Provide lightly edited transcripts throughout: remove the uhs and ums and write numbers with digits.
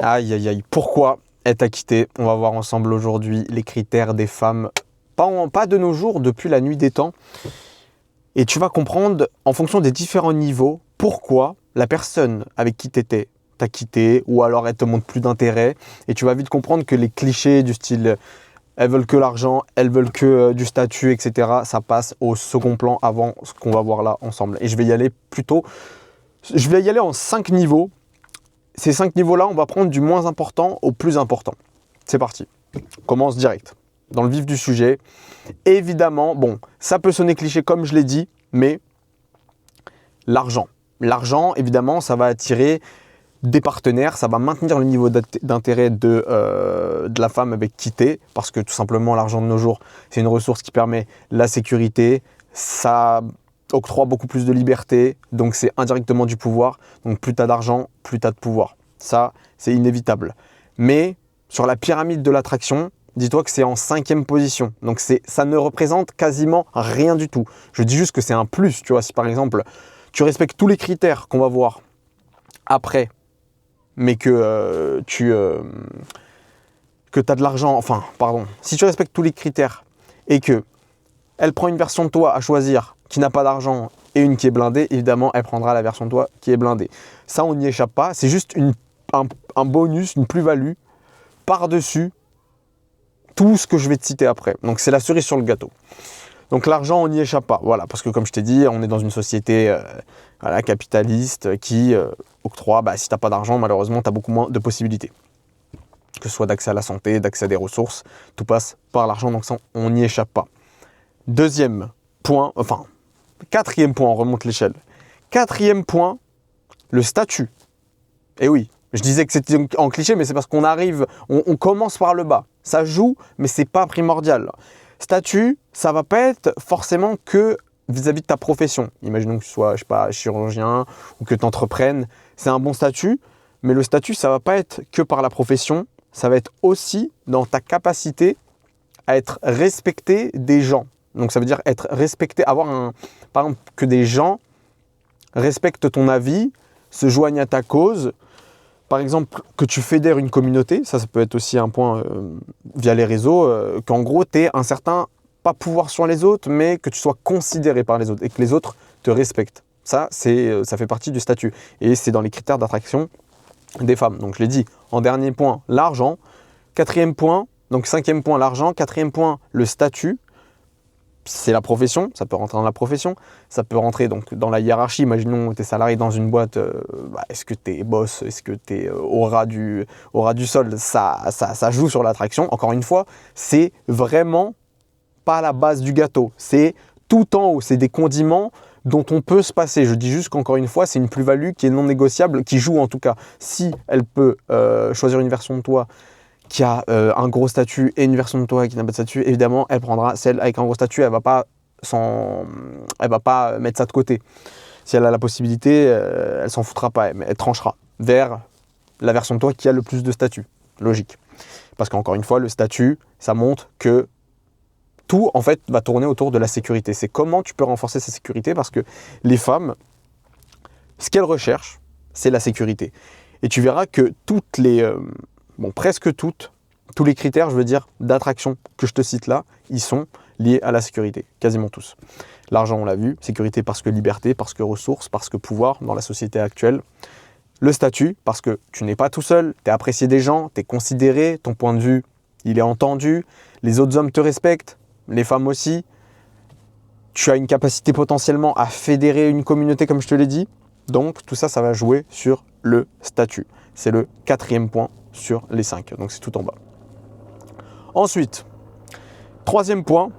Aïe, aïe, aïe. Pourquoi elle t'a quitté? On va voir ensemble aujourd'hui les critères des femmes, pas de nos jours, depuis la nuit des temps. Et tu vas comprendre, en fonction des différents niveaux, pourquoi la personne avec qui tu étais t'a quitté, ou alors elle te montre plus d'intérêt. Et tu vas vite comprendre que les clichés du style elles veulent que l'argent, elles veulent que du statut, etc. ça passe au second plan avant ce qu'on va voir là ensemble. Et je vais y aller en 5 niveaux. Ces 5 niveaux-là, on va prendre du moins important au plus important. C'est parti. On commence direct. Dans le vif du sujet. Évidemment, bon, ça peut sonner cliché comme je l'ai dit, mais l'argent. L'argent, évidemment, ça va attirer des partenaires, ça va maintenir le niveau d'intérêt de la femme avec qui t'es, parce que tout simplement, l'argent de nos jours, c'est une ressource qui permet la sécurité, ça octroie beaucoup plus de liberté, donc c'est indirectement du pouvoir. Donc plus tu as d'argent, plus tu as de pouvoir. Ça, c'est inévitable. Mais sur la pyramide de l'attraction, dis-toi que c'est en 5e position. Donc ça ne représente quasiment rien du tout. Je dis juste que c'est un plus. Tu vois, si par exemple, tu respectes tous les critères qu'on va voir après, mais que tu as de l'argent, si tu respectes tous les critères et que elle prend une version de toi à choisir qui n'a pas d'argent et une qui est blindée, évidemment, elle prendra la version de toi qui est blindée. Ça, on n'y échappe pas. C'est juste un bonus, une plus-value par-dessus tout ce que je vais te citer après. Donc, c'est la cerise sur le gâteau. Donc, l'argent, on n'y échappe pas. Voilà, parce que comme je t'ai dit, on est dans une société capitaliste qui octroie, si tu n'as pas d'argent, malheureusement, tu as beaucoup moins de possibilités. Que ce soit d'accès à la santé, d'accès à des ressources, tout passe par l'argent, donc ça, on n'y échappe pas. Quatrième point, on remonte l'échelle. 4e point, le statut. Et oui, je disais que c'était en cliché, mais c'est parce qu'on arrive, on commence par le bas. Ça joue, mais c'est pas primordial. Statut, ça va pas être forcément que vis-à-vis de ta profession. Imaginons que tu sois, chirurgien ou que tu entreprennes. C'est un bon statut, mais le statut, ça va pas être que par la profession. Ça va être aussi dans ta capacité à être respecté des gens. Donc ça veut dire être respecté, par exemple, que des gens respectent ton avis, se joignent à ta cause. Par exemple, que tu fédères une communauté, ça peut être aussi un point via les réseaux, qu'en gros, tu aies un certain, pas pouvoir sur les autres, mais que tu sois considéré par les autres et que les autres te respectent. Ça fait partie du statut. Et c'est dans les critères d'attraction des femmes. Donc je l'ai dit, en dernier point, l'argent. 4e point, donc 5e point, l'argent. 4e point, le statut. C'est la profession, ça peut rentrer dans la profession, ça peut rentrer donc dans la hiérarchie. Imaginons que tu es salarié dans une boîte, est-ce que tu es boss, est-ce que tu es au ras du sol, ça joue sur l'attraction. Encore une fois, c'est vraiment pas la base du gâteau, c'est tout en haut, c'est des condiments dont on peut se passer. Je dis juste qu'encore une fois, c'est une plus-value qui est non négociable, qui joue en tout cas. Si elle peut choisir une version de toi qui a un gros statut et une version de toi qui n'a pas de statut, évidemment, elle prendra celle avec un gros statut, elle va pas mettre ça de côté. Si elle a la possibilité, elle s'en foutra pas, elle tranchera vers la version de toi qui a le plus de statut. Logique. Parce qu'encore une fois, le statut, ça montre que tout, en fait, va tourner autour de la sécurité. C'est comment tu peux renforcer sa sécurité, parce que les femmes, ce qu'elles recherchent, c'est la sécurité. Et tu verras que presque tous les critères, je veux dire, d'attraction que je te cite là, ils sont liés à la sécurité, quasiment tous. L'argent, on l'a vu, sécurité parce que liberté, parce que ressources, parce que pouvoir dans la société actuelle. Le statut, parce que tu n'es pas tout seul, tu es apprécié des gens, tu es considéré, ton point de vue, il est entendu, les autres hommes te respectent, les femmes aussi. Tu as une capacité potentiellement à fédérer une communauté, comme je te l'ai dit. Donc, tout ça, ça va jouer sur le statut. C'est le 4e point sur les 5. Donc, c'est tout en bas. Ensuite, 3e point,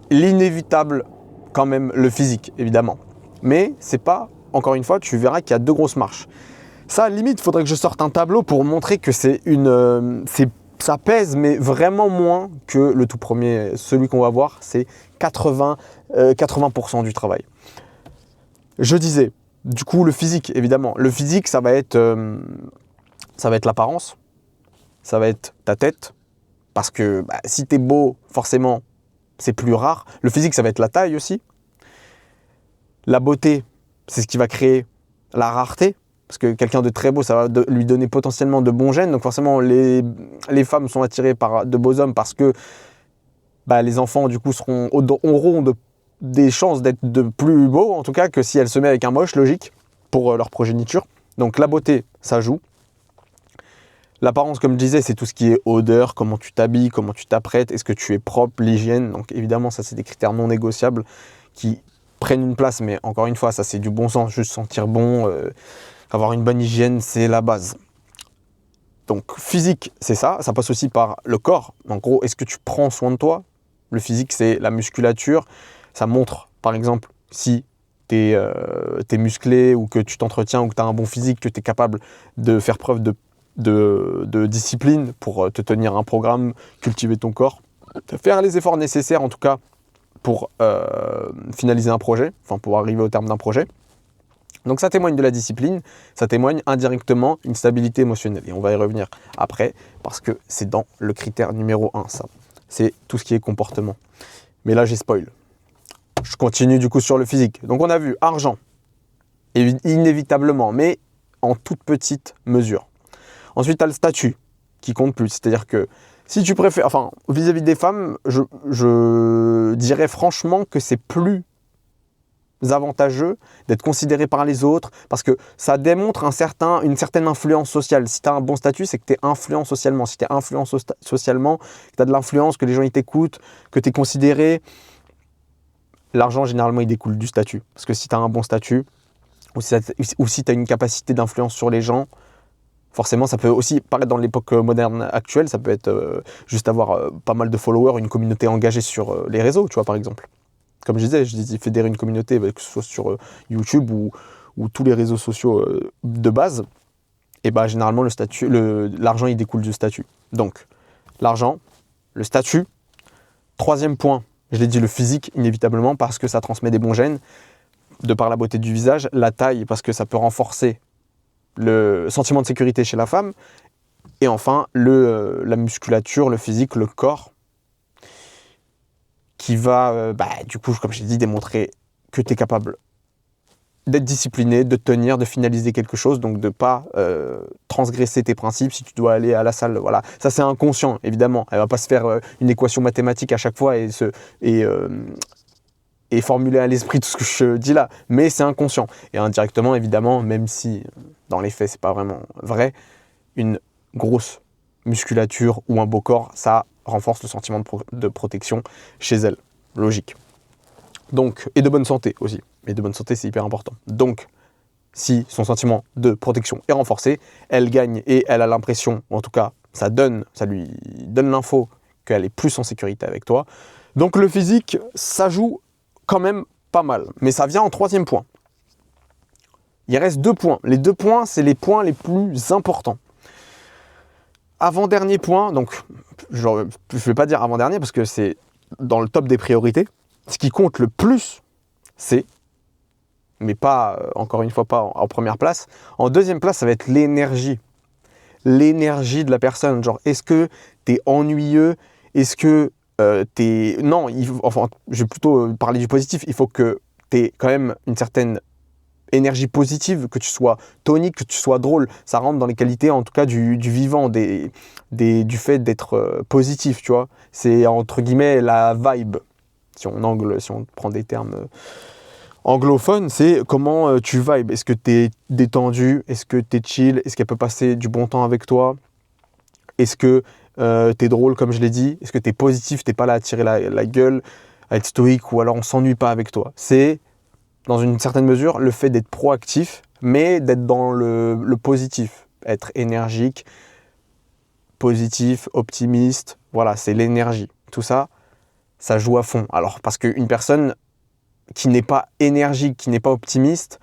l'inévitable, quand même, le physique, évidemment. Mais c'est pas, encore une fois, tu verras qu'il y a 2 grosses marches. Ça, limite, il faudrait que je sorte un tableau pour montrer que ça pèse, mais vraiment moins que le tout premier. Celui qu'on va voir, c'est 80% du travail. Je disais, du coup, le physique, évidemment. Le physique, ça va être l'apparence, ça va être ta tête, parce que si tu es beau, forcément, c'est plus rare. Le physique, ça va être la taille aussi. La beauté, c'est ce qui va créer la rareté. parce que quelqu'un de très beau, ça va lui donner potentiellement de bons gènes. Donc forcément, les femmes sont attirées par de beaux hommes parce que les enfants, du coup, auront des chances d'être de plus beaux, en tout cas, que si elle se met avec un moche, logique, pour leur progéniture. Donc la beauté, ça joue. L'apparence, comme je disais, c'est tout ce qui est odeur, comment tu t'habilles, comment tu t'apprêtes, est-ce que tu es propre, l'hygiène. Donc évidemment, ça, c'est des critères non négociables qui prennent une place. Mais encore une fois, ça, c'est du bon sens, juste sentir bon. Avoir une bonne hygiène, c'est la base. Donc physique, c'est ça. Ça passe aussi par le corps. En gros, est-ce que tu prends soin de toi? Le physique, c'est la musculature. Ça montre, par exemple, si tu es musclé ou que tu t'entretiens ou que tu as un bon physique, que tu es capable de faire preuve de discipline pour te tenir un programme, cultiver ton corps, faire les efforts nécessaires en tout cas pour finaliser un projet, enfin pour arriver au terme d'un projet. Donc ça témoigne de la discipline, ça témoigne indirectement une stabilité émotionnelle. Et on va y revenir après, parce que c'est dans le critère numéro 1, ça. C'est tout ce qui est comportement. Mais là, j'ai spoil. Je continue du coup sur le physique. Donc on a vu argent, inévitablement, mais en toute petite mesure. Ensuite, tu as le statut qui compte plus. C'est-à-dire que si tu préfères, enfin, vis-à-vis des femmes, je dirais franchement que c'est plus avantageux d'être considéré par les autres parce que ça démontre une certaine influence sociale. Si tu as un bon statut, c'est que tu es influent socialement. Si tu es influent socialement, que tu as de l'influence, que les gens ils t'écoutent, que tu es considéré, l'argent généralement il découle du statut. Parce que si tu as un bon statut ou si tu as une capacité d'influence sur les gens, forcément ça peut aussi paraître dans l'époque moderne actuelle, ça peut être juste avoir pas mal de followers, une communauté engagée sur les réseaux, tu vois, par exemple. Comme je disais, fédérer une communauté, que ce soit sur YouTube ou tous les réseaux sociaux de base, et généralement l'argent il découle du statut. Donc l'argent, le statut. Troisième point, je l'ai dit, le physique inévitablement parce que ça transmet des bons gènes, de par la beauté du visage, la taille parce que ça peut renforcer le sentiment de sécurité chez la femme, et enfin la musculature, le physique, le corps, qui va, du coup, comme je l'ai dit, démontrer que tu es capable d'être discipliné, de tenir, de finaliser quelque chose, donc de ne pas transgresser tes principes si tu dois aller à la salle. Voilà. Ça, c'est inconscient, évidemment. Elle ne va pas se faire une équation mathématique à chaque fois et formuler à l'esprit tout ce que je dis là. Mais c'est inconscient. Et indirectement, évidemment, même si dans les faits, ce n'est pas vraiment vrai, une grosse musculature ou un beau corps, ça renforce le sentiment de protection chez elle. Logique. Donc, et de bonne santé aussi. Et de bonne santé, c'est hyper important. Donc, si son sentiment de protection est renforcé, elle gagne et elle a l'impression, ou en tout cas, ça lui donne l'info qu'elle est plus en sécurité avec toi. Donc, le physique, ça joue quand même pas mal. Mais ça vient en troisième point. Il reste 2 points. Les 2 points, c'est les points les plus importants. Avant-dernier point, donc je ne vais pas dire avant-dernier parce que c'est dans le top des priorités. Ce qui compte le plus, c'est, mais pas, encore une fois, pas en première place. En deuxième place, ça va être l'énergie. L'énergie de la personne. Genre, est-ce que tu es ennuyeux? Est-ce que tu es... Non, je vais plutôt parler du positif. Il faut que tu aies quand même une certaine énergie positive, que tu sois tonique, que tu sois drôle. Ça rentre dans les qualités, en tout cas, du vivant, du fait d'être positif, tu vois. C'est, entre guillemets, la vibe. Si on prend des termes anglophones, c'est comment tu vibes. Est-ce que tu es détendu? Est-ce que tu es chill? Est-ce qu'elle peut passer du bon temps avec toi? Est-ce que tu es drôle, comme je l'ai dit? Est-ce que tu es positif? Tu n'es pas là à tirer la gueule, à être stoïque, ou alors on s'ennuie pas avec toi? C'est, dans une certaine mesure, le fait d'être proactif, mais d'être dans le positif. Être énergique, positif, optimiste. Voilà, c'est l'énergie. Tout ça, ça joue à fond. Alors, parce qu'une personne qui n'est pas énergique, qui n'est pas optimiste,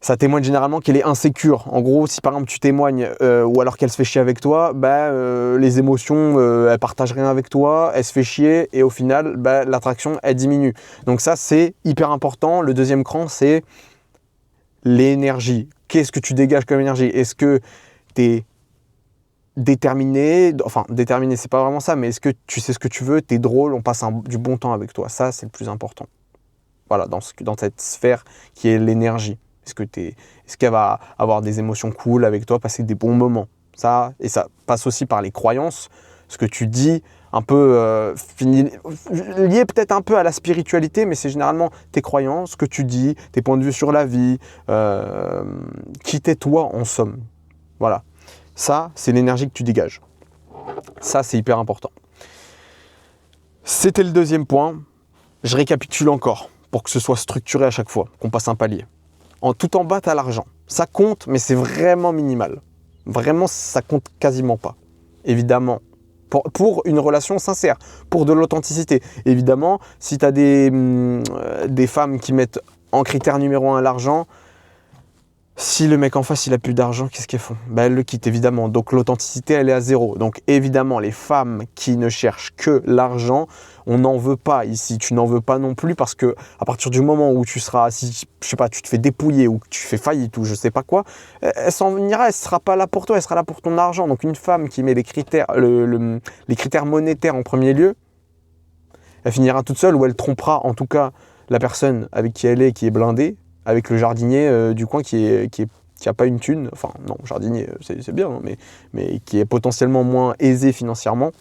ça témoigne généralement qu'elle est insécure. En gros, si par exemple tu témoignes ou alors qu'elle se fait chier avec toi, les émotions, elle partage rien avec toi, elle se fait chier et au final, l'attraction, elle diminue. Donc ça, c'est hyper important. Le deuxième cran, c'est l'énergie. Qu'est-ce que tu dégages comme énergie? Est-ce que tu es déterminé? Enfin, déterminé, c'est pas vraiment ça, mais est-ce que tu sais ce que tu veux? Tu es drôle, on passe du bon temps avec toi. Ça, c'est le plus important. Voilà, dans cette sphère qui est l'énergie. Est-ce qu'elle va avoir des émotions cool avec toi, passer des bons moments? Ça, et ça passe aussi par les croyances, ce que tu dis, un peu lié peut-être un peu à la spiritualité, mais c'est généralement tes croyances, ce que tu dis, tes points de vue sur la vie, qui t'es toi en somme. Voilà. Ça, c'est l'énergie que tu dégages. Ça, c'est hyper important. C'était le deuxième point. Je récapitule encore pour que ce soit structuré à chaque fois, qu'on passe un palier. Tout en bas, tu as l'argent. Ça compte, mais c'est vraiment minimal. Vraiment, ça compte quasiment pas. Évidemment, pour une relation sincère, pour de l'authenticité. Évidemment, si tu as des femmes qui mettent en critère numéro 1 l'argent, si le mec en face il a plus d'argent, qu'est-ce qu'elles font? Elles le quittent évidemment. Donc l'authenticité elle est à zéro. Donc évidemment les femmes qui ne cherchent que l'argent, on n'en veut pas ici. Tu n'en veux pas non plus parce que à partir du moment où tu seras, si je sais pas, tu te fais dépouiller ou que tu fais faillite ou je sais pas quoi, elle s'en ira, elle sera pas là pour toi, elle sera là pour ton argent. Donc une femme qui met les critères, les critères monétaires en premier lieu, elle finira toute seule ou elle trompera en tout cas la personne avec qui elle est, qui est blindée, avec le jardinier du coin qui a pas une thune, enfin non, jardinier c'est bien, hein, mais qui est potentiellement moins aisé financièrement,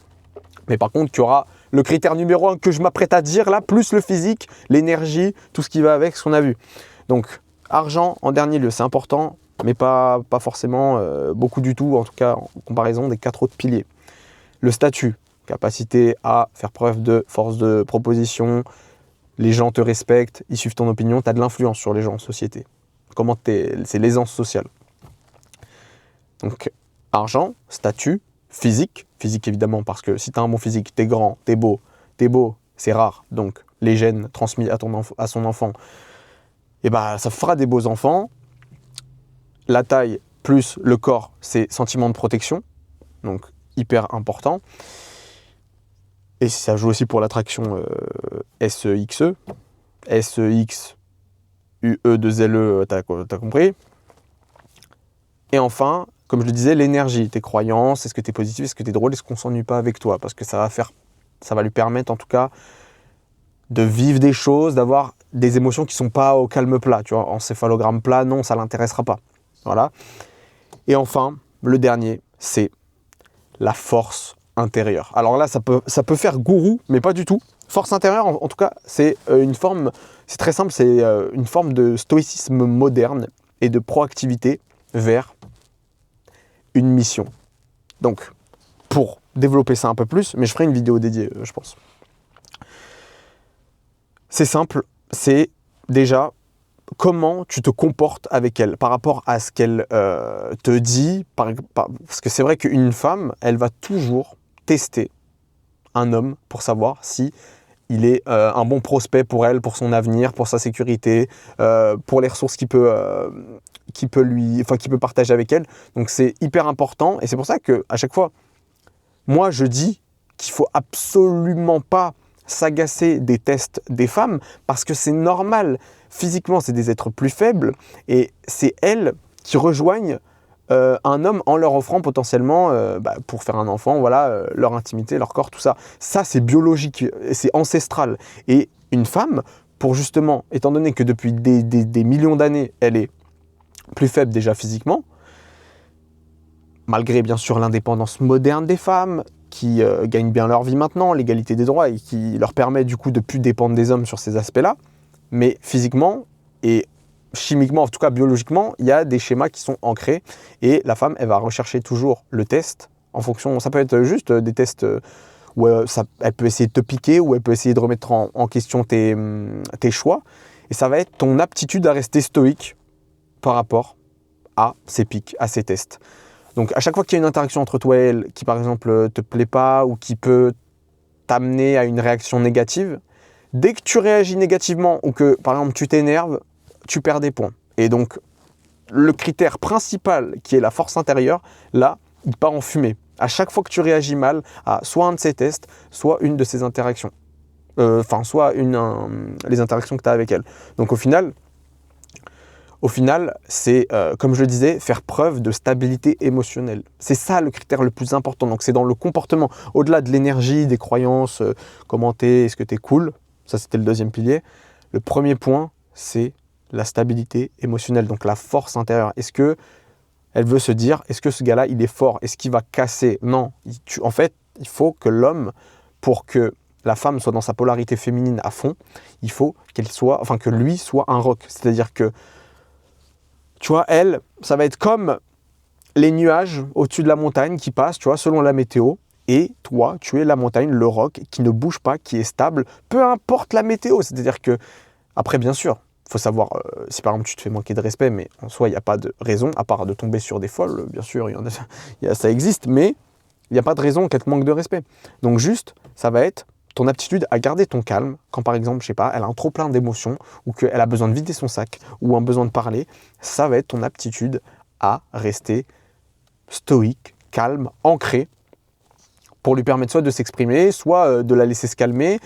mais par contre qui aura le critère numéro 1 que je m'apprête à dire là, plus le physique, l'énergie, tout ce qui va avec ce qu'on a vu. Donc argent en dernier lieu, c'est important, mais pas forcément beaucoup du tout, en tout cas en comparaison des 4 autres piliers. Le statut, capacité à faire preuve de force de proposition, les gens te respectent, ils suivent ton opinion, tu as de l'influence sur les gens en société. C'est l'aisance sociale. Donc, argent, statut, physique évidemment, parce que si tu as un bon physique, tu es grand, tu es beau, c'est rare. Donc, les gènes transmis à son enfant, et ça fera des beaux enfants. La taille plus le corps, c'est sentiment de protection, donc hyper important. Et ça joue aussi pour l'attraction SEXE. SEX, UE2LE, t'as compris. Et enfin, comme je le disais, l'énergie, tes croyances, est-ce que tu es positif, est-ce que tu es drôle, est-ce qu'on ne s'ennuie pas avec toi? Parce que ça va lui permettre en tout cas de vivre des choses, d'avoir des émotions qui ne sont pas au calme plat. Tu vois, en céphalogramme plat, non, ça ne l'intéressera pas. Voilà. Et enfin, le dernier, c'est la force intérieure. Alors là, ça peut faire gourou, mais pas du tout. Force intérieure, en tout cas, c'est une forme, c'est très simple, c'est une forme de stoïcisme moderne et de proactivité vers une mission. Donc, pour développer ça un peu plus, mais je ferai une vidéo dédiée, je pense. C'est simple, c'est déjà comment tu te comportes avec elle par rapport à ce qu'elle te dit. Parce que c'est vrai qu'une femme, elle va toujours tester un homme pour savoir si il est un bon prospect pour elle, pour son avenir, pour sa sécurité, pour les ressources qu'il peut partager avec elle. Donc c'est hyper important et c'est pour ça qu'à chaque fois, moi je dis qu'il ne faut absolument pas s'agacer des tests des femmes parce que c'est normal. Physiquement, c'est des êtres plus faibles et c'est elles qui rejoignent un homme en leur offrant potentiellement, pour faire un enfant, voilà, leur intimité, leur corps, tout ça. Ça, c'est biologique, c'est ancestral. Et une femme, pour justement, étant donné que depuis des millions d'années, elle est plus faible déjà physiquement, malgré bien sûr l'indépendance moderne des femmes, qui gagnent bien leur vie maintenant, l'égalité des droits, et qui leur permet du coup de ne plus dépendre des hommes sur ces aspects-là, mais physiquement et chimiquement, en tout cas biologiquement, il y a des schémas qui sont ancrés et la femme, elle va rechercher toujours le test en fonction, ça peut être juste des tests où elle peut essayer de te piquer ou elle peut essayer de remettre en question tes choix et ça va être ton aptitude à rester stoïque par rapport à ces pics, à ces tests. Donc à chaque fois qu'il y a une interaction entre toi et elle qui par exemple te plaît pas ou qui peut t'amener à une réaction négative, dès que tu réagis négativement ou que par exemple tu t'énerves, tu perds des points. Et donc, le critère principal qui est la force intérieure, là, il part en fumée. À chaque fois que tu réagis mal à soit un de ces tests, soit une de ces interactions. Soit les interactions que tu as avec elle. Donc au final, c'est, comme je le disais, faire preuve de stabilité émotionnelle. C'est ça le critère le plus important. Donc c'est dans le comportement, au-delà de l'énergie, des croyances, comment t'es, est-ce que t'es cool. Ça, c'était le deuxième pilier. Le premier point, c'est la stabilité émotionnelle, donc la force intérieure. Est-ce que elle veut se dire, est-ce que ce gars-là, il est fort? Est-ce qu'il va casser? Non. En fait, il faut que l'homme, pour que la femme soit dans sa polarité féminine à fond, il faut que lui soit un roc. C'est-à-dire que, tu vois, elle, ça va être comme les nuages au-dessus de la montagne qui passent, tu vois, selon la météo. Et toi, tu es la montagne, le roc, qui ne bouge pas, qui est stable, peu importe la météo. C'est-à-dire que, après, bien sûr, il faut savoir, si par exemple tu te fais manquer de respect, mais en soi, il n'y a pas de raison, à part de tomber sur des folles, bien sûr, ça existe, mais il n'y a pas de raison qu'elle te manque de respect. Donc juste, ça va être ton aptitude à garder ton calme, quand par exemple, je sais pas, elle a un trop plein d'émotions, ou qu'elle a besoin de vider son sac, ou un besoin de parler, ça va être ton aptitude à rester stoïque, calme, ancré, pour lui permettre soit de s'exprimer, soit de la laisser se calmer,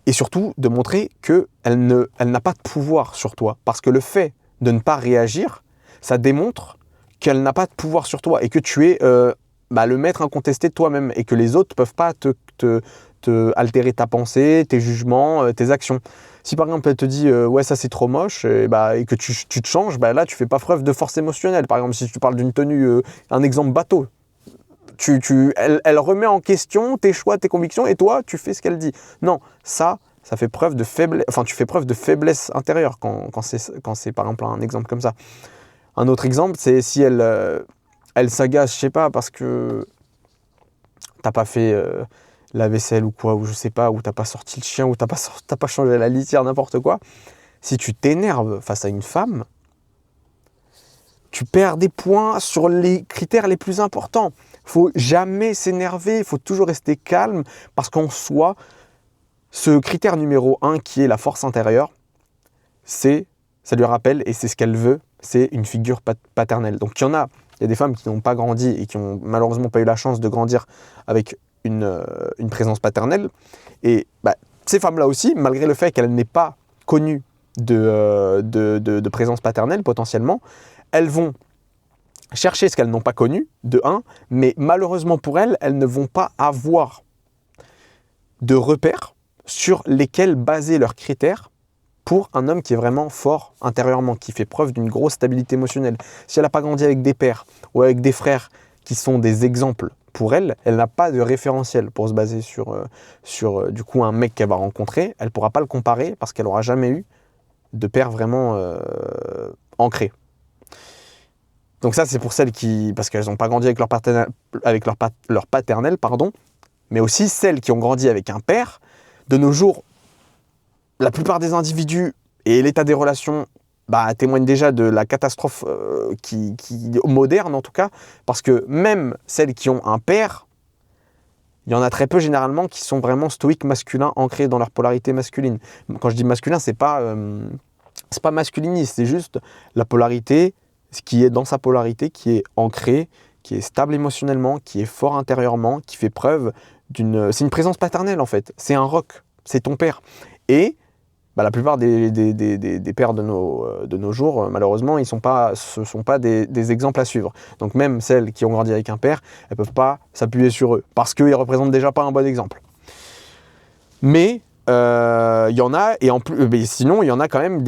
et surtout de montrer qu'elle n'a pas de pouvoir sur toi. Parce que le fait de ne pas réagir, ça démontre qu'elle n'a pas de pouvoir sur toi et que tu es le maître incontesté de toi-même et que les autres ne peuvent pas te altérer ta pensée, tes jugements, tes actions. Si par exemple elle te dit ouais ça c'est trop moche et que tu te changes, là tu fais pas preuve de force émotionnelle. Par exemple si tu parles d'une tenue, un exemple bateau, elle remet en question tes choix, tes convictions, et toi, tu fais ce qu'elle dit. Non, ça fait preuve de faiblesse. Enfin, tu fais preuve de faiblesse intérieure quand c'est par exemple un exemple comme ça. Un autre exemple, c'est si elle s'agace, je sais pas, parce que t'as pas fait la vaisselle ou quoi, ou je sais pas, ou t'as pas sorti le chien, ou t'as pas changé la litière, n'importe quoi. Si tu t'énerves face à une femme, tu perds des points sur les critères les plus importants. Il ne faut jamais s'énerver, il faut toujours rester calme, parce qu'en soi, ce critère numéro 1 qui est la force intérieure, ça lui rappelle, et c'est ce qu'elle veut, c'est une figure paternelle. Donc il y a des femmes qui n'ont pas grandi et qui n'ont malheureusement pas eu la chance de grandir avec une présence paternelle. Et ces femmes-là aussi, malgré le fait qu'elles n'aient pas connu de présence paternelle potentiellement, elles vont chercher ce qu'elles n'ont pas connu, de 1, mais malheureusement pour elles, elles ne vont pas avoir de repères sur lesquels baser leurs critères pour un homme qui est vraiment fort intérieurement, qui fait preuve d'une grosse stabilité émotionnelle. Si elle n'a pas grandi avec des pères ou avec des frères qui sont des exemples pour elle, elle n'a pas de référentiel pour se baser sur du coup un mec qu'elle va rencontrer. Elle ne pourra pas le comparer parce qu'elle n'aura jamais eu de père vraiment ancré. Donc ça, c'est pour celles parce qu'elles n'ont pas grandi avec leur paternel, mais aussi celles qui ont grandi avec un père. De nos jours, la plupart des individus et l'état des relations témoignent déjà de la catastrophe qui moderne en tout cas, parce que même celles qui ont un père, il y en a très peu généralement qui sont vraiment stoïques masculins, ancrés dans leur polarité masculine. Quand je dis masculin, c'est pas masculiniste, c'est juste la polarité, ce qui est dans sa polarité, qui est ancré, qui est stable émotionnellement, qui est fort intérieurement, qui fait preuve c'est une présence paternelle en fait, c'est un roc, c'est ton père. Et la plupart des pères de nos jours, malheureusement, ce ne sont pas des exemples à suivre. Donc même celles qui ont grandi avec un père, elles ne peuvent pas s'appuyer sur eux, parce qu'ils ne représentent déjà pas un bon exemple. Mais il y en a, et en plus, sinon il y en a quand même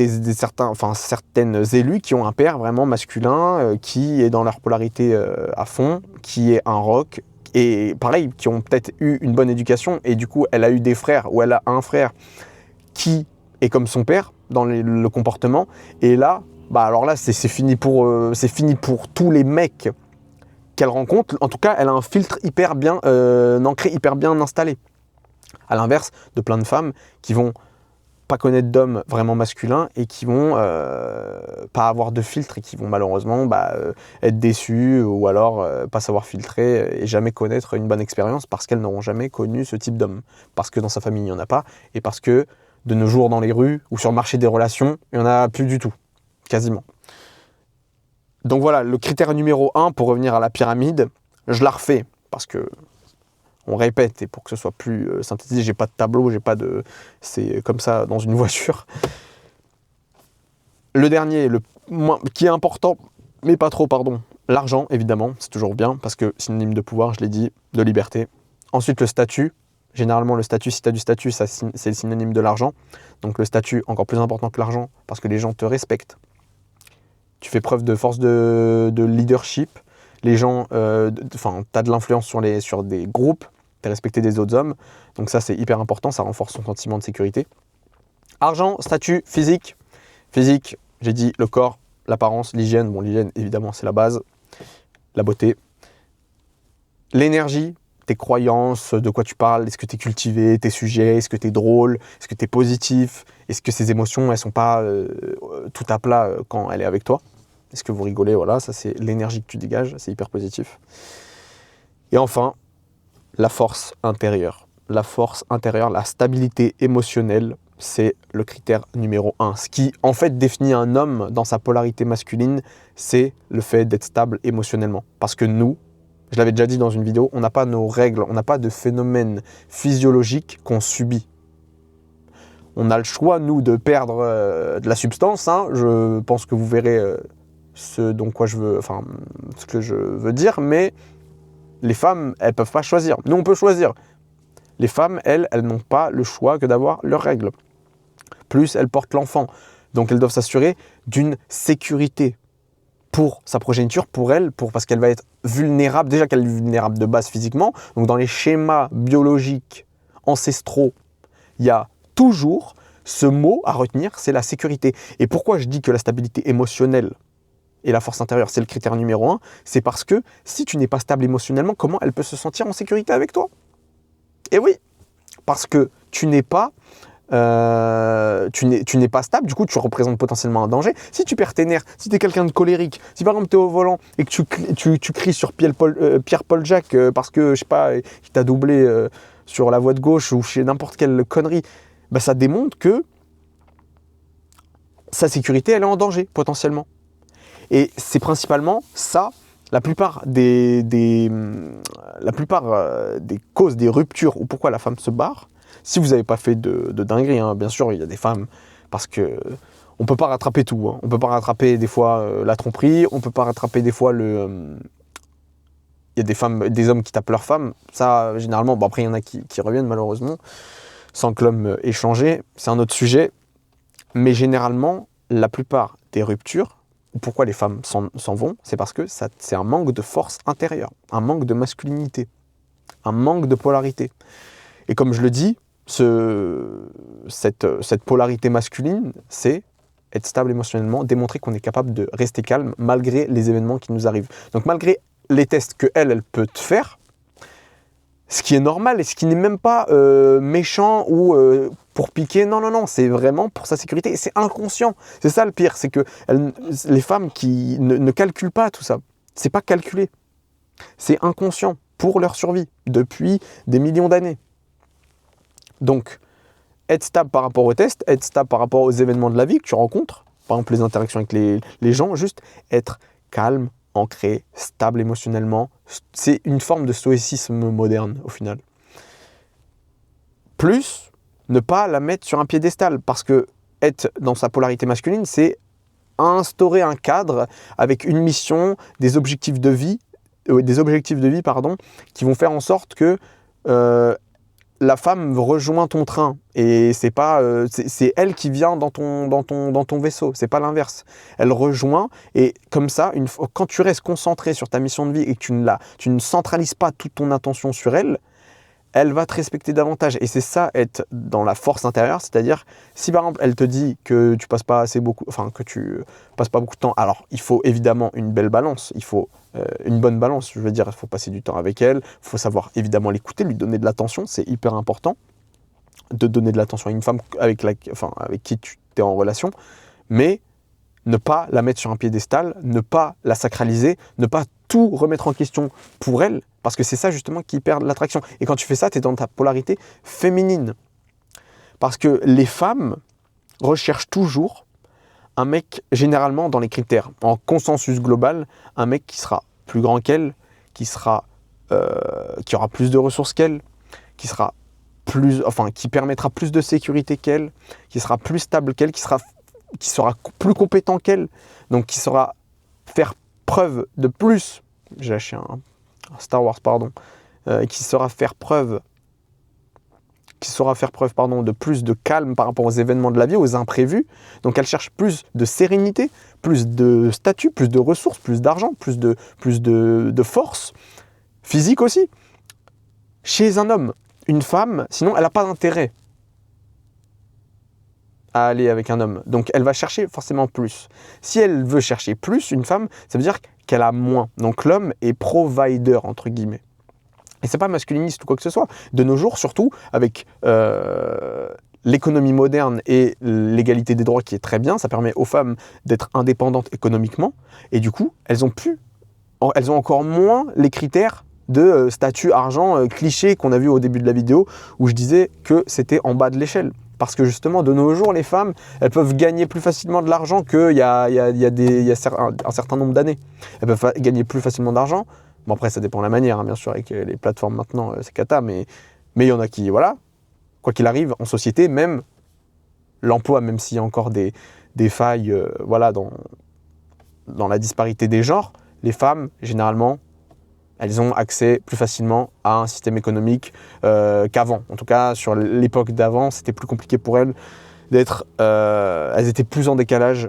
certaines élus qui ont un père vraiment masculin, qui est dans leur polarité à fond, qui est un roc, et pareil, qui ont peut-être eu une bonne éducation, et du coup elle a eu des frères, ou elle a un frère qui est comme son père dans le comportement, et là, alors là c'est fini pour tous les mecs qu'elle rencontre. En tout cas, elle a un filtre hyper bien ancré, hyper bien installé. À l'inverse de plein de femmes qui vont pas connaître d'hommes vraiment masculins et qui vont pas avoir de filtre et qui vont malheureusement être déçues ou alors pas savoir filtrer et jamais connaître une bonne expérience parce qu'elles n'auront jamais connu ce type d'homme. Parce que dans sa famille, il n'y en a pas, et parce que de nos jours dans les rues ou sur le marché des relations, il n'y en a plus du tout, quasiment. Donc voilà, le critère numéro 1, pour revenir à la pyramide, je la refais parce que on répète, et pour que ce soit plus synthétisé, j'ai pas de tableau, c'est comme ça dans une voiture. Le dernier, qui est important, mais pas trop, l'argent, évidemment, c'est toujours bien, parce que synonyme de pouvoir, je l'ai dit, de liberté. Ensuite, le statut, Généralement, le statut, si tu as du statut, c'est le synonyme de l'argent. Donc le statut, encore plus important que l'argent, parce que les gens te respectent. Tu fais preuve de force de leadership. Les gens, tu as de l'influence sur des groupes, tu es respecté des autres hommes. Donc ça, c'est hyper important, ça renforce son sentiment de sécurité. Argent, statut, physique. Physique, j'ai dit le corps, l'apparence, l'hygiène. Bon, l'hygiène, évidemment, c'est la base. La beauté. L'énergie, tes croyances, de quoi tu parles, est-ce que tu es cultivé, tes sujets, est-ce que tu es drôle, est-ce que tu es positif, est-ce que ces émotions, elles ne sont pas tout à plat quand elle est avec toi. Est-ce que vous rigolez, voilà, ça c'est l'énergie que tu dégages, c'est hyper positif. Et enfin, la force intérieure. La force intérieure, la stabilité émotionnelle, c'est le critère numéro 1. Ce qui, en fait, définit un homme dans sa polarité masculine, c'est le fait d'être stable émotionnellement. Parce que nous, je l'avais déjà dit dans une vidéo, on n'a pas nos règles, on n'a pas de phénomène physiologique qu'on subit. On a le choix, nous, de perdre de la substance. Je pense que vous verrez ce que je veux dire, mais les femmes, elles ne peuvent pas choisir. Nous, on peut choisir. Les femmes, elles n'ont pas le choix que d'avoir leurs règles. Plus elles portent l'enfant. Donc, elles doivent s'assurer d'une sécurité pour sa progéniture, pour elle, parce qu'elle va être vulnérable. Déjà qu'elle est vulnérable de base physiquement. Donc, dans les schémas biologiques ancestraux, il y a toujours ce mot à retenir, c'est la sécurité. Et pourquoi je dis que la stabilité émotionnelle et la force intérieure, c'est le critère numéro 1, c'est parce que si tu n'es pas stable émotionnellement, comment elle peut se sentir en sécurité avec toi? Et oui, parce que tu n'es pas stable, du coup tu représentes potentiellement un danger. Si tu perds tes nerfs, si tu es quelqu'un de colérique, si par exemple tu es au volant et que tu cries sur Pierre-Paul Jacques parce que, je sais pas, il t'a doublé sur la voie de gauche ou chez n'importe quelle connerie, bah, ça démontre que sa sécurité, elle est en danger potentiellement. Et c'est principalement ça, la plupart des causes des ruptures ou pourquoi la femme se barre. Si vous n'avez pas fait de dinguerie, bien sûr, il y a des femmes, parce que on ne peut pas rattraper tout. On ne peut pas rattraper des fois la tromperie, on ne peut pas rattraper des fois il y a des hommes qui tapent leurs femmes. Ça, généralement, après il y en a qui reviennent malheureusement, sans que l'homme ait changé. C'est un autre sujet. Mais généralement, la plupart des ruptures, pourquoi les femmes s'en vont, c'est parce que c'est un manque de force intérieure, un manque de masculinité, un manque de polarité. Et comme je le dis, cette polarité masculine, c'est être stable émotionnellement, démontrer qu'on est capable de rester calme malgré les événements qui nous arrivent. Donc malgré les tests qu'elle peut te faire, ce qui est normal et ce qui n'est même pas méchant ou pour piquer. Non, c'est vraiment pour sa sécurité. Et c'est inconscient. C'est ça le pire, c'est que les femmes qui ne calculent pas tout ça. C'est pas calculé. C'est inconscient pour leur survie depuis des millions d'années. Donc, être stable par rapport aux tests, être stable par rapport aux événements de la vie que tu rencontres, par exemple les interactions avec les gens, juste être calme, ancré, stable émotionnellement. C'est une forme de stoïcisme moderne au final. Plus, ne pas la mettre sur un piédestal, parce que être dans sa polarité masculine, c'est instaurer un cadre avec une mission, des objectifs de vie, qui vont faire en sorte que la femme rejoint ton train et c'est pas c'est elle qui vient dans ton vaisseau, c'est pas l'inverse. Elle rejoint et comme ça, quand tu restes concentré sur ta mission de vie et que tu ne centralises pas toute ton attention sur elle, elle va te respecter davantage. Et c'est ça, être dans la force intérieure, c'est-à-dire si par exemple elle te dit que tu passes pas beaucoup de temps, alors il faut évidemment une belle balance, il faut une bonne balance, je veux dire, il faut passer du temps avec elle, il faut savoir évidemment l'écouter, lui donner de l'attention, c'est hyper important de donner de l'attention à une femme avec qui tu es en relation, mais ne pas la mettre sur un piédestal, ne pas la sacraliser, ne pas tout remettre en question pour elle, parce que c'est ça justement qui perd l'attraction. Et quand tu fais ça, tu es dans ta polarité féminine. Parce que les femmes recherchent toujours un mec, généralement dans les critères, en consensus global, un mec qui sera plus grand qu'elle, qui aura plus de ressources qu'elle, qui permettra plus de sécurité qu'elle, qui sera plus stable qu'elle, qui sera plus compétent qu'elle, donc qui saura faire preuve de plus, j'ai lâché un Star Wars, pardon, qui saura faire preuve qui saura faire preuve de plus de calme par rapport aux événements de la vie, aux imprévus. Donc elle cherche plus de sérénité, plus de statut, plus de ressources, plus d'argent, plus de force, physique aussi. Chez un homme, une femme, sinon elle n'a pas d'intérêt à aller avec un homme. Donc elle va chercher forcément plus. Si elle veut chercher plus, une femme, ça veut dire qu'elle a moins. Donc l'homme est provider, entre guillemets. Et c'est pas masculiniste ou quoi que ce soit. De nos jours, surtout, avec l'économie moderne et l'égalité des droits qui est très bien, ça permet aux femmes d'être indépendantes économiquement. Et du coup, elles ont encore moins les critères de statut, argent, cliché qu'on a vu au début de la vidéo, où je disais que c'était en bas de l'échelle. Parce que justement, de nos jours, les femmes, elles peuvent gagner plus facilement de l'argent qu'il y a un certain nombre d'années. Elles peuvent gagner plus facilement d'argent. Bon, après, ça dépend de la manière, hein, bien sûr, avec les plateformes maintenant, c'est cata, mais il y en a qui, voilà, quoi qu'il arrive, en société, même l'emploi, même s'il y a encore des failles voilà, dans la disparité des genres, les femmes, généralement, elles ont accès plus facilement à un système économique qu'avant. En tout cas, sur l'époque d'avant, c'était plus compliqué pour elles d'être... elles étaient plus en décalage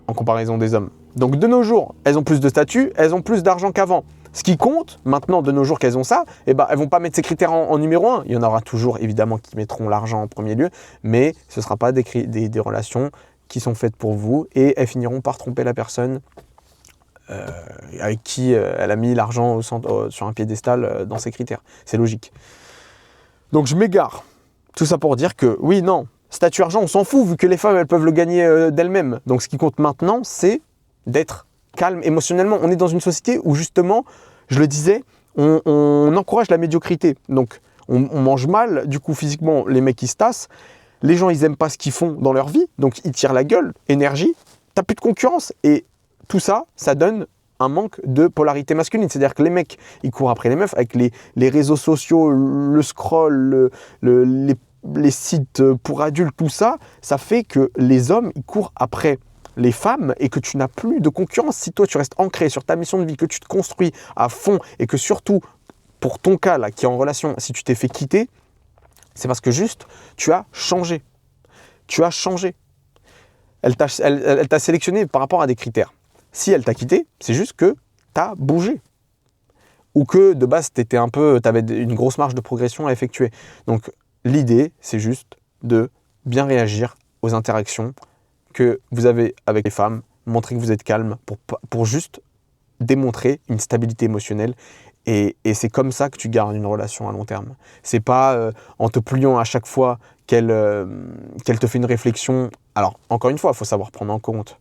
en comparaison des hommes. Donc de nos jours, elles ont plus de statut, elles ont plus d'argent qu'avant. Ce qui compte, maintenant, de nos jours qu'elles ont ça, elles ne vont pas mettre ces critères en numéro 1. Il y en aura toujours, évidemment, qui mettront l'argent en premier lieu, mais ce ne sera pas des relations qui sont faites pour vous, et elles finiront par tromper la personne avec qui elle a mis l'argent sur un piédestal dans ses critères. C'est logique. Donc je m'égare. Tout ça pour dire que, oui, non, statut argent, on s'en fout, vu que les femmes, elles peuvent le gagner d'elles-mêmes. Donc ce qui compte maintenant, c'est d'être calme émotionnellement. On est dans une société où, justement, je le disais, on encourage la médiocrité. Donc on mange mal, du coup, physiquement, les mecs, ils se tassent. Les gens, ils n'aiment pas ce qu'ils font dans leur vie, donc ils tirent la gueule, énergie. T'as plus de concurrence, et tout ça, ça donne un manque de polarité masculine. C'est-à-dire que les mecs, ils courent après les meufs avec les réseaux sociaux, le scroll, les sites pour adultes, tout ça, ça fait que les hommes, ils courent après les femmes et que tu n'as plus de concurrence. Si toi, tu restes ancré sur ta mission de vie, que tu te construis à fond et que surtout, pour ton cas, là, qui est en relation, si tu t'es fait quitter, c'est parce que juste, tu as changé. Tu as changé. Elle t'a sélectionné par rapport à des critères. Si elle t'a quitté, c'est juste que tu as bougé. Ou que de base, tu avais une grosse marge de progression à effectuer. Donc l'idée, c'est juste de bien réagir aux interactions que vous avez avec les femmes, montrer que vous êtes calme pour juste démontrer une stabilité émotionnelle. Et c'est comme ça que tu gardes une relation à long terme. C'est pas en te pliant à chaque fois qu'elle te fait une réflexion. Alors, encore une fois, il faut savoir prendre en compte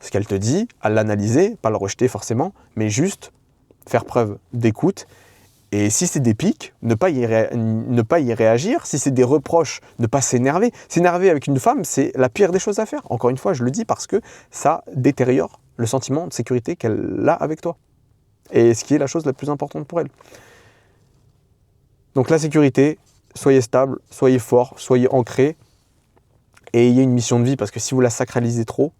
ce qu'elle te dit, à l'analyser, pas le rejeter forcément, mais juste faire preuve d'écoute. Et si c'est des pics, ne pas y réagir. Si c'est des reproches, ne pas s'énerver. S'énerver avec une femme, c'est la pire des choses à faire. Encore une fois, je le dis parce que ça détériore le sentiment de sécurité qu'elle a avec toi. Et ce qui est la chose la plus importante pour elle. Donc la sécurité, soyez stable, soyez fort, soyez ancré, et ayez une mission de vie, parce que si vous la sacralisez trop,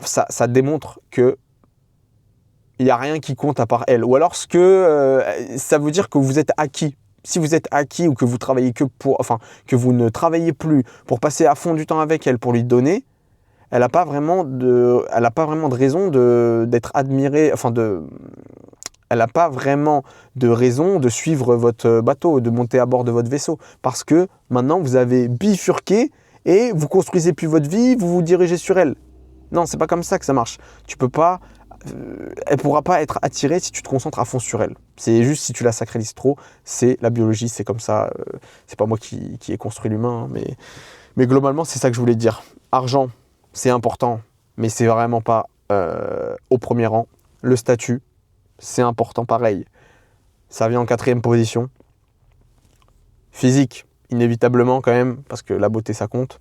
ça démontre que il n'y a rien qui compte à part elle. Ou alors ça veut dire que vous êtes acquis. Si vous êtes acquis ou que vous travaillez que vous ne travaillez plus pour passer à fond du temps avec elle pour lui donner, elle n'a pas vraiment de raison d'être admirée, elle n'a pas vraiment de raison de suivre votre bateau, de monter à bord de votre vaisseau. Parce que maintenant, vous avez bifurqué et vous construisez plus votre vie, vous vous dirigez sur elle. Non, c'est pas comme ça que ça marche. Elle ne pourra pas être attirée si tu te concentres à fond sur elle. C'est juste si tu la sacralises trop, c'est la biologie, c'est comme ça. C'est pas moi qui ai construit l'humain, hein, mais globalement, c'est ça que je voulais dire. Argent, c'est important, mais c'est vraiment pas au premier rang. Le statut, c'est important pareil. Ça vient en 4e position. Physique, inévitablement quand même, parce que la beauté, ça compte.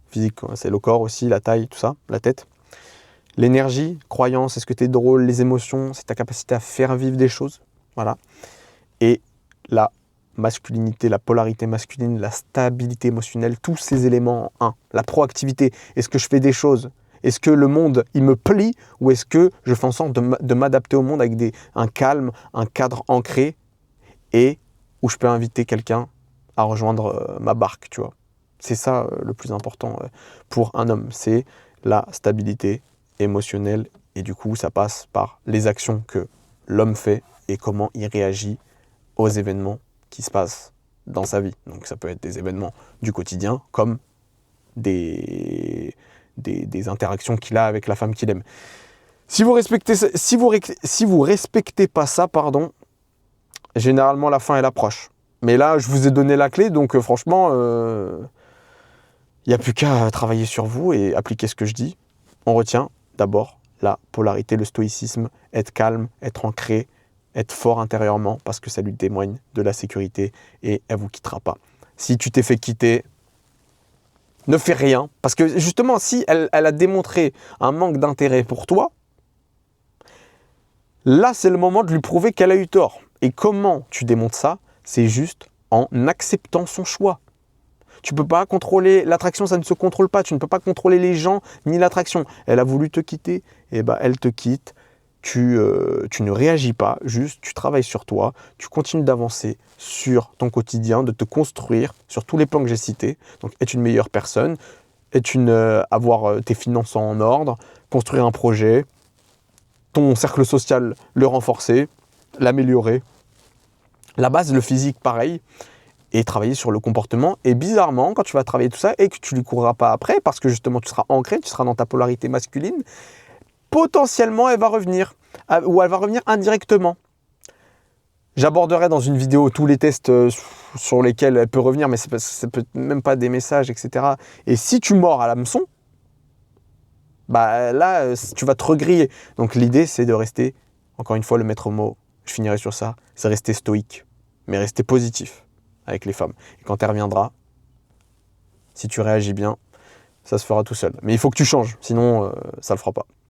Physique, c'est le corps aussi, la taille, tout ça, la tête. L'énergie, croyance, est-ce que tu es drôle, les émotions, c'est ta capacité à faire vivre des choses. Voilà. Et la masculinité, la polarité masculine, la stabilité émotionnelle, tous ces éléments en un. La proactivité, est-ce que je fais des choses? Est-ce que le monde, il me plie? Ou est-ce que je fais en sorte de m'adapter au monde avec un calme, un cadre ancré et où je peux inviter quelqu'un à rejoindre ma barque, tu vois. C'est ça le plus important pour un homme, c'est la stabilité émotionnelle. Et du coup, ça passe par les actions que l'homme fait et comment il réagit aux événements qui se passent dans sa vie. Donc ça peut être des événements du quotidien comme des interactions qu'il a avec la femme qu'il aime. Si vous respectez pas ça, pardon, généralement la fin elle approche. Mais là, je vous ai donné la clé, donc franchement, il n'y a plus qu'à travailler sur vous et appliquer ce que je dis. On retient d'abord la polarité, le stoïcisme, être calme, être ancré, être fort intérieurement parce que ça lui témoigne de la sécurité et elle ne vous quittera pas. Si tu t'es fait quitter, ne fais rien parce que justement, si elle a démontré un manque d'intérêt pour toi, là, c'est le moment de lui prouver qu'elle a eu tort. Et comment tu démontres ça? C'est juste en acceptant son choix. Tu ne peux pas contrôler l'attraction, ça ne se contrôle pas. Tu ne peux pas contrôler les gens ni l'attraction. Elle a voulu te quitter, et ben elle te quitte. Tu ne réagis pas, juste tu travailles sur toi. Tu continues d'avancer sur ton quotidien, de te construire sur tous les plans que j'ai cités. Donc être une meilleure personne, avoir tes finances en ordre, construire un projet, ton cercle social, le renforcer, l'améliorer. La base, le physique, pareil. Et travailler sur le comportement. Et bizarrement, quand tu vas travailler tout ça et que tu ne lui courras pas après, parce que justement tu seras ancré, tu seras dans ta polarité masculine, potentiellement elle va revenir. Ou elle va revenir indirectement. J'aborderai dans une vidéo tous les tests sur lesquels elle peut revenir, mais c'est peut même pas des messages, etc. Et si tu mords à l'hameçon, bah là, tu vas te regriller. Donc l'idée, c'est de rester, encore une fois, le maître mot, je finirai sur ça, c'est rester stoïque, mais rester positif avec les femmes. Et quand elle reviendra, si tu réagis bien, ça se fera tout seul. Mais il faut que tu changes, sinon ça ne le fera pas.